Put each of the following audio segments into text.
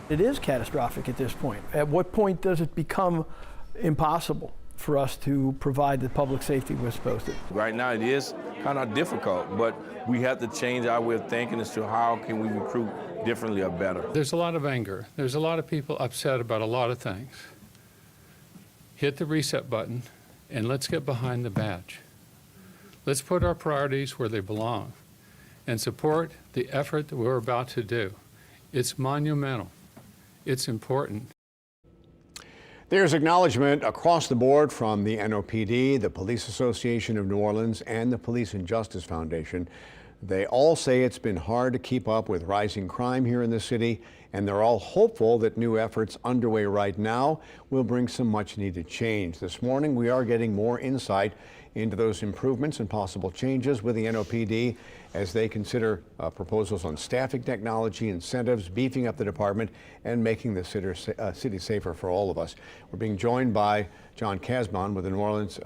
It is catastrophic at this point. At what point does it become impossible for us to provide the public safety we're supposed to? Right now it is kind of difficult, but we have to change our way of thinking as to how can we recruit differently or better. There's a lot of anger. There's a lot of people upset about a lot of things. Hit the reset button and let's get behind the badge. Let's put our priorities where they belong and support the effort that we're about to do. It's monumental. It's important. There's acknowledgement across the board from the NOPD, the Police Association of New Orleans, and the Police and Justice Foundation. They all say it's been hard to keep up with rising crime here in the city, and they're all hopeful that new efforts underway right now will bring some much needed change. This morning, we are getting more insight into those improvements and possible changes with the NOPD as they consider proposals on staffing technology, incentives, beefing up the department, and making the city safer for all of us. We're being joined by John Casbon with the New Orleans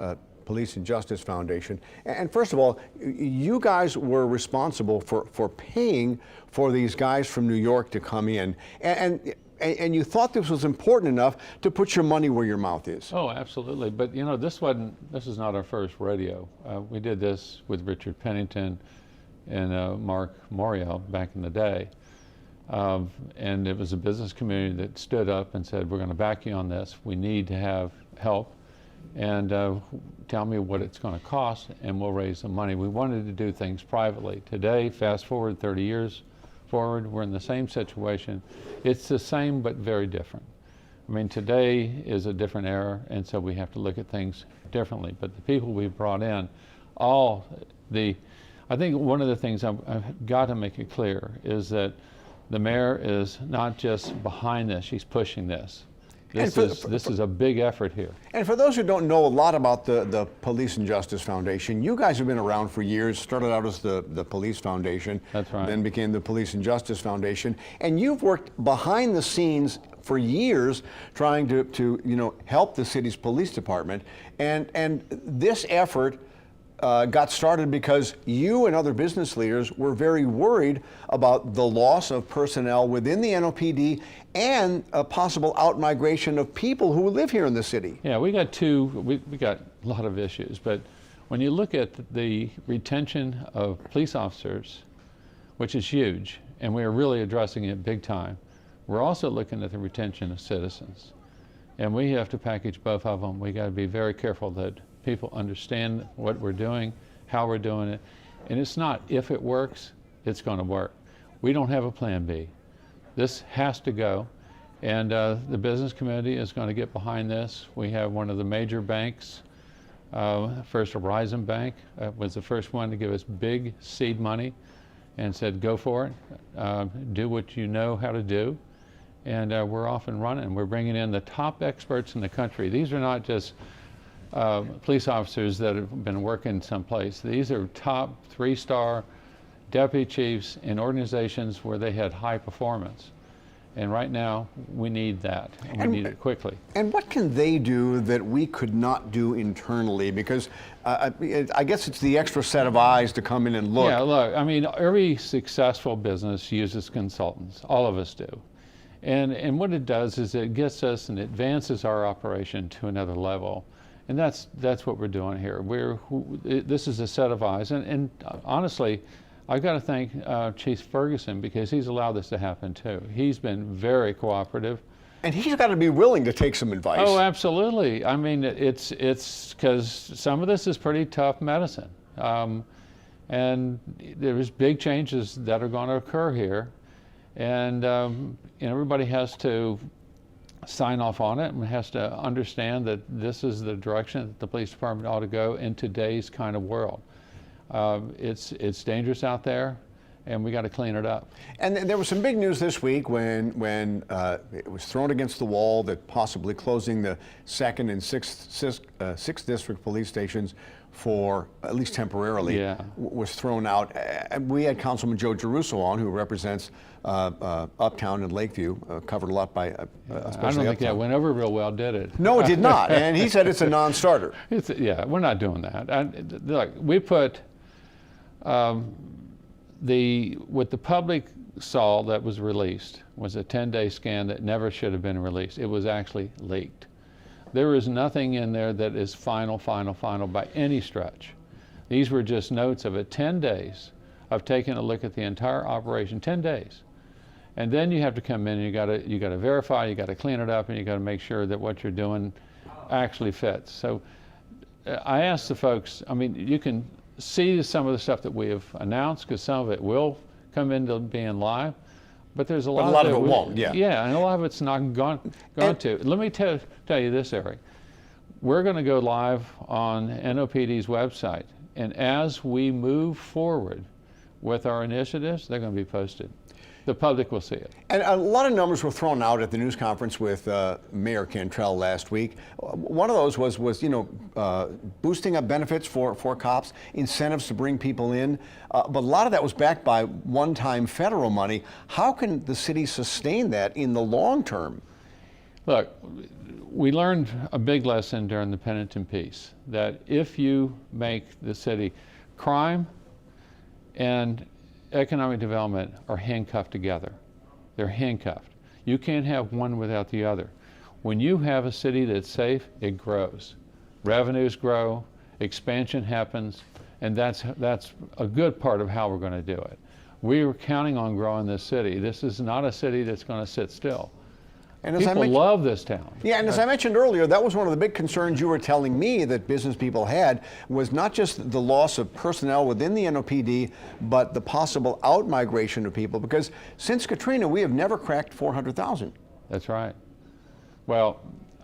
Police and Justice Foundation. And first of all, you guys were responsible for paying for these guys from New York to come in. And you thought this was important enough to put your money where your mouth is. Oh, absolutely. But you know, this is not our first rodeo. We did this with Richard Pennington and Mark Morial back in the day. And it was a business community that stood up and said, we're going to back you on this. We need to have help. And tell me what it's going to cost, and we'll raise the money. We wanted to do things privately. Today, fast forward 30 years forward, we're in the same situation. It's the same but very different. I mean, today is a different era, and so we have to look at things differently. But the people we've brought in, I think one of the things I've got to make it clear is that the mayor is not just behind this, she's pushing this. This is a big effort here. And for those who don't know a lot about the Police and Justice Foundation, you guys have been around for years, started out as the Police Foundation. That's right. Then became the Police and Justice Foundation. And you've worked behind the scenes for years trying to help the city's police department. And this effort got started because you and other business leaders were very worried about the loss of personnel within the NOPD and a possible out-migration of people who live here in the city. Yeah, we got a lot of issues, but when you look at the retention of police officers, which is huge, and we are really addressing it big time, we're also looking at the retention of citizens. And we have to package both of them. We got to be very careful that people understand what we're doing, how we're doing it. And it's not if it works, it's going to work. We don't have a plan B. This has to go. And the business community is going to get behind this. We have one of the major banks, First Horizon Bank, was the first one to give us big seed money and said, go for it, do what you know how to do. And we're off and running. We're bringing in the top experts in the country. These are not just police officers that have been working someplace. These are top 3-star deputy chiefs in organizations where they had high performance. And right now, we need that, and we need it quickly. And what can they do that we could not do internally? Because I guess it's the extra set of eyes to come in and look. Yeah, look, I mean, every successful business uses consultants. All of us do. And what it does is it gets us and advances our operation to another level. And that's what we're doing here. This is a set of eyes. And honestly, I've got to thank Chief Ferguson because he's allowed this to happen too. He's been very cooperative. And he's got to be willing to take some advice. Oh, absolutely. I mean, it's because some of this is pretty tough medicine. And there's big changes that are going to occur here. And everybody has to sign off on it and has to understand that this is the direction that the police department ought to go in today's kind of world. It's dangerous out there, and we got to clean it up. And there was some big news this week when it was thrown against the wall that possibly closing the 2nd and 6th District police stations for at least temporarily was thrown out. We had Councilman Joe Geruso on, who represents Uptown and Lakeview, covered a lot by especially I don't think Uptown. that went over real well, did it? No, it did not. And he said it's a non-starter. Yeah, we're not doing that. Look, we put with the public saw that was released was a 10-day scan that never should have been released. It was actually leaked. There is nothing in there that is final by any stretch. These were just notes of it, 10 days of taking a look at the entire operation, 10 days. And then you have to come in and you gotta verify, you gotta clean it up, and you gotta make sure that what you're doing actually fits. So I asked the folks, I mean, you can see some of the stuff that we have announced, because some of it will come into being live, but there's a lot of it won't, yeah. Yeah, and a lot of it's not gone to. Let me tell you this, Eric. We're going to go live on NOPD's website, and as we move forward with our initiatives, they're going to be posted. The public will see it. And a lot of numbers were thrown out at the news conference with Mayor Cantrell last week. One of those was boosting up benefits for cops, incentives to bring people in. But a lot of that was backed by one-time federal money. How can the city sustain that in the long term? Look, we learned a big lesson during the Pennington Peace, that if you make the city, crime and economic development are handcuffed together. They're handcuffed. You can't have one without the other. When you have a city that's safe, it grows. Revenues grow, expansion happens, and that's a good part of how we're going to do it. We are counting on growing this city. This is not a city that's going to sit still. And as People love this town. Yeah, and as I mentioned earlier, that was one of the big concerns you were telling me that business people had, was not just the loss of personnel within the NOPD, but the possible out-migration of people, because since Katrina, we have never cracked 400,000. That's right. Well,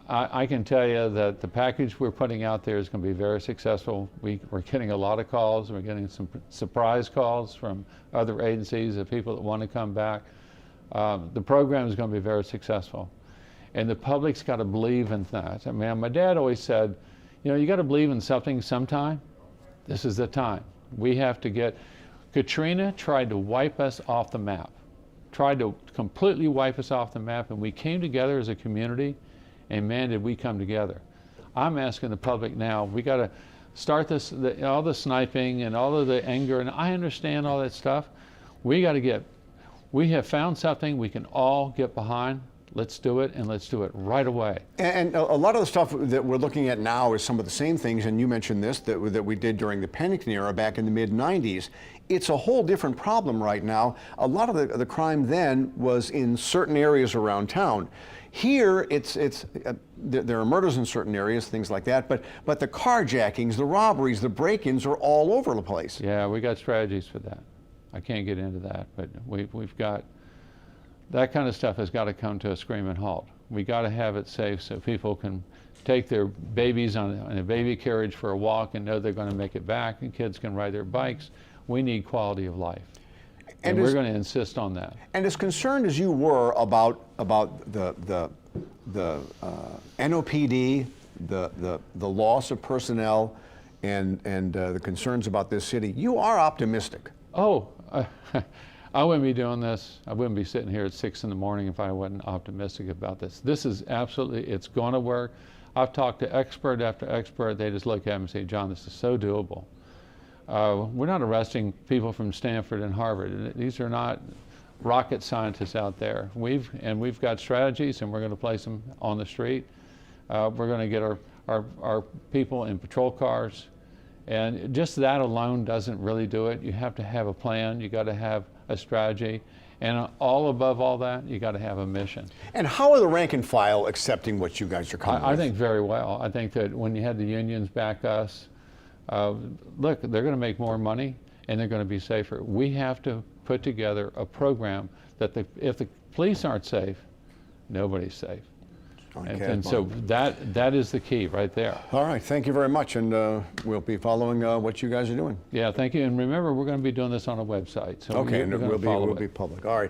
I can tell you that the package we're putting out there is going to be very successful. We're getting a lot of calls. We're getting some surprise calls from other agencies of people that want to come back. The program is going to be very successful, and the public's got to believe in that. I mean, my dad always said, you know, you got to believe in something sometime. This is the time. We have to get. Katrina tried to wipe us off the map, tried to completely wipe us off the map, and we came together as a community, and man, did we come together. I'm asking the public now, we got to start this, all the sniping and all of the anger, and I understand all that stuff. We have found something we can all get behind. Let's do it, and let's do it right away. And a lot of the stuff that we're looking at now is some of the same things, and you mentioned this, that we did during the Pennington era back in the mid-90s. It's a whole different problem right now. A lot of the crime then was in certain areas around town. Here, there are murders in certain areas, things like that, but the carjackings, the robberies, the break-ins are all over the place. Yeah, we got strategies for that. I can't get into that, but we've got, that kind of stuff has got to come to a screaming halt. We got to have it safe so people can take their babies on a baby carriage for a walk and know they're going to make it back, and kids can ride their bikes. We need quality of life, and we're going to insist on that. And as concerned as you were about the NOPD, the loss of personnel, and the concerns about this city, you are optimistic. Oh, I wouldn't be doing this. I wouldn't be sitting here at 6 in the morning if I wasn't optimistic about this. This is absolutely, it's going to work. I've talked to expert after expert. They just look at me and say, John, this is so doable. We're not arresting people from Stanford and Harvard. These are not rocket scientists out there. We've got strategies, and we're going to place them on the street. We're going to get our people in patrol cars. And just that alone doesn't really do it. You have to have a plan. You got to have a strategy. And all above all that, you got to have a mission. And how are the rank and file accepting what you guys are coming with? I think very well. I think that when you had the unions back us, look, they're going to make more money and they're going to be safer. We have to put together a program that if the police aren't safe, nobody's safe. And so that is the key right there. All right, thank you very much, and we'll be following what you guys are doing. Yeah, thank you, and remember, we're going to be doing this on a website. So okay, and it will be public. All right.